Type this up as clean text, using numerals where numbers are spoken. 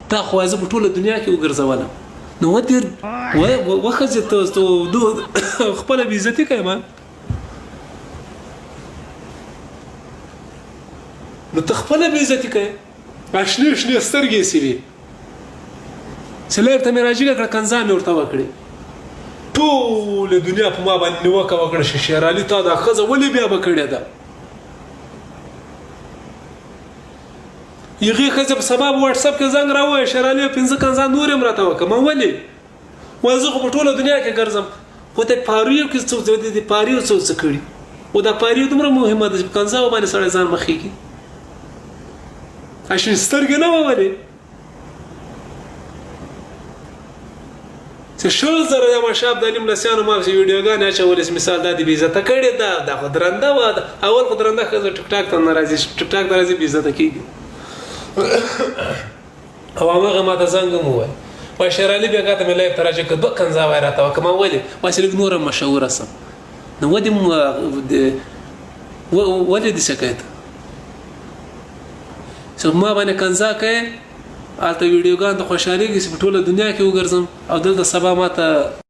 تا خو زه په ټوله دنیا کې وګرځولم نو ودې وخزه ته خپل بې عزتي کوي ما نو ته خپل بې عزتي کوي شنه شنه سترګې سوي سلام ته مې راځي کړه کنځا مې ورته وکړي ټول دنیا په ما باندې نیوکه وکړه چې شیر علي تا دا ښځه ولې بیا به کړې ده یغې ښځه په سبا په واتساپ کې زنګ راووایه شیر علي 5 کنځا نور یې راته وکړه ما ولې وایي زه خو په ټوله دنیا کې ګرځم خو د پاریو کې څوک د پاریو څوک څه کړي او دا پاریو دومره مهمه ده چې کنځا باندې سړی ځان مخېږي عشان سترګې نه وولې چې شل زره د مشاب د علم لسیانو ما چې ویډیوګانې اچولې مثال دا د بې عزته کړې ده دا خو درنده وه اول خو درنده ښځه ټیک ټاک ته نه راځي ټیک ټاک ته راځي بې عزته کېږي او هماغه ما ته زنګ هم ووایي وایي شیر علي بیا تا مې لایف ته راځي که 2 کنځا وایي راته وکړه ما ولې وایي چې لږ نوره مشهوره سم نو ولې دې شکایت چې ما باندې کنځا کوي هلته ویډیوګان د خوشحالۍ کې په ټوله دنیا کې وګرځم او دلته سبا ما ته